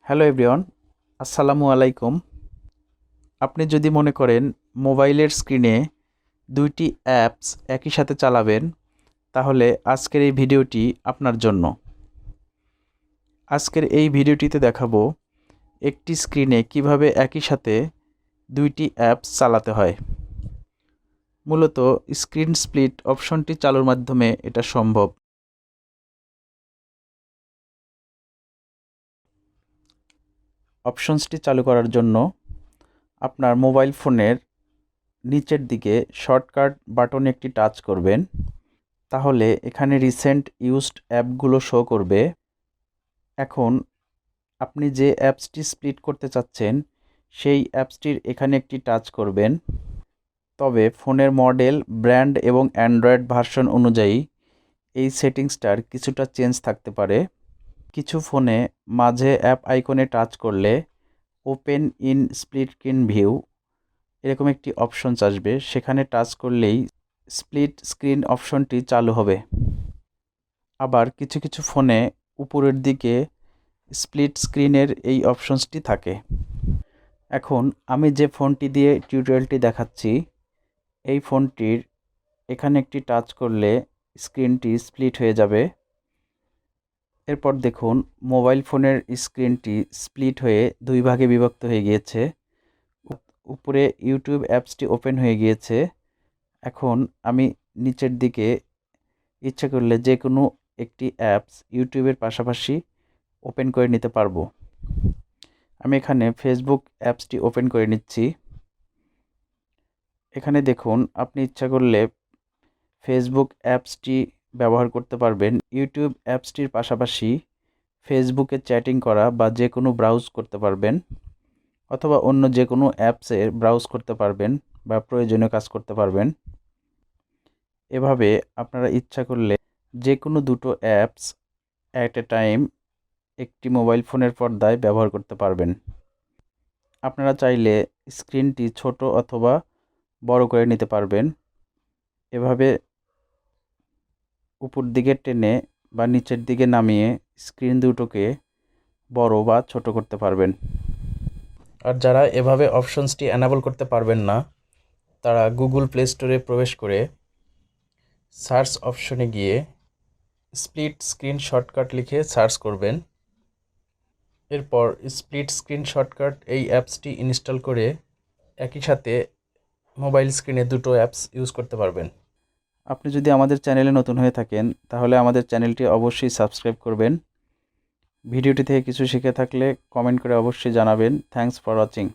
Hello everyone, আসসালামু আলাইকুম। আপনি যদি মনে করেন মোবাইলের স্ক্রিনে দুইটি অ্যাপস একই সাথে চালাবেন, তাহলে আজকের এই ভিডিওটি আপনার জন্য। আজকের এই ভিডিওটিতে দেখাবো একটি স্ক্রিনে কিভাবে একই সাথে দুইটি অ্যাপস চালাতে হয়। মূলত স্ক্রিন স্প্লিট অপশনটি চালুর মাধ্যমে এটা সম্ভব। অপশনসটি চালু করার জন্য আপনার মোবাইল ফোনের নিচের দিকে শর্টকাট বাটনে একটি টাচ করবেন। তাহলে এখানে রিসেন্ট ইউজড অ্যাপগুলো শো করবে। এখন আপনি যে অ্যাপসটি স্প্লিট করতে চাচ্ছেন সেই অ্যাপসটির এখানে একটি টাচ করবেন। তবে ফোনের মডেল, ব্র্যান্ড এবং অ্যান্ড্রয়েড ভার্সন অনুযায়ী এই সেটিংসটার কিছুটা চেঞ্জ থাকতে পারে। কিছু ফোনে মাঝে অ্যাপ আইকনে টাচ করলে open in split screen view এরকম একটি অপশন আসবে, সেখানে টাচ করলেই স্প্লিট স্ক্রিন অপশনটি চালু হবে। আবার কিছু কিছু ফোনে উপরের দিকে স্প্লিট স্ক্রিনের এই অপশনসটি থাকে। এখন আমি যে ফোনটি দিয়ে টিউটোরিয়ালটি দেখাচ্ছি, এই ফোনটির এখানে একটি টাচ করলে স্ক্রিনটি স্প্লিট হয়ে যাবে। এরপর দেখুন মোবাইল ফোনের স্ক্রিনটি স্প্লিট হয়ে দুই ভাগে বিভক্ত হয়ে গিয়েছে। উপরে ইউটিউব অ্যাপসটি ওপেন হয়ে গিয়েছে। এখন আমি নিচের দিকে ইচ্ছা করলে যে কোনো একটি অ্যাপস ইউটিউবের পাশাপাশি ওপেন করে নিতে পারবো। আমি এখানে ফেসবুক অ্যাপসটি ওপেন করে নিচ্ছি। এখানে দেখুন আপনি ইচ্ছা করলে ফেসবুক অ্যাপসটি ব্যবহার করতে পারবেন। ইউটিউব অ্যাপসটির পাশাপাশি ফেসবুকে চ্যাটিং করা বা যে কোনো ব্রাউজ করতে পারবেন, অথবা অন্য যে কোনো অ্যাপসে ব্রাউজ করতে পারবেন বা প্রয়োজনীয় কাজ করতে পারবেন। এভাবে আপনারা ইচ্ছা করলে যে কোনো দুটো অ্যাপস অ্যাট এ টাইম একটি মোবাইল ফোনের পর্দায় ব্যবহার করতে পারবেন। আপনারা চাইলে স্ক্রিনটি ছোট অথবা বড় করে নিতে পারবেন। এভাবে উপর দিকে টেনে বা নিচের দিকে নামিয়ে স্ক্রিন দুটোকে বড় বা ছোট করতে পারবেন। আর যারা এভাবে অপশনসটি অ্যানাবল করতে পারবেন না, তারা গুগল প্লে স্টোরে প্রবেশ করে সার্চ অপশনে গিয়ে স্প্লিট স্ক্রিন শর্টকাট লিখে সার্চ করবেন। এরপর স্প্লিট স্ক্রিন শর্টকাট এই অ্যাপসটি ইনস্টল করে একই সাথে মোবাইল স্ক্রিনে দুটো অ্যাপস ইউজ করতে পারবেন। আপনি যদি আমাদের চ্যানেলে নতুন হয়ে থাকেন, তাহলে আমাদের চ্যানেলটি অবশ্যই সাবস্ক্রাইব করবেন। ভিডিওটি থেকে কিছু শিখে থাকলে কমেন্ট করে অবশ্যই জানাবেন। Thanks for watching.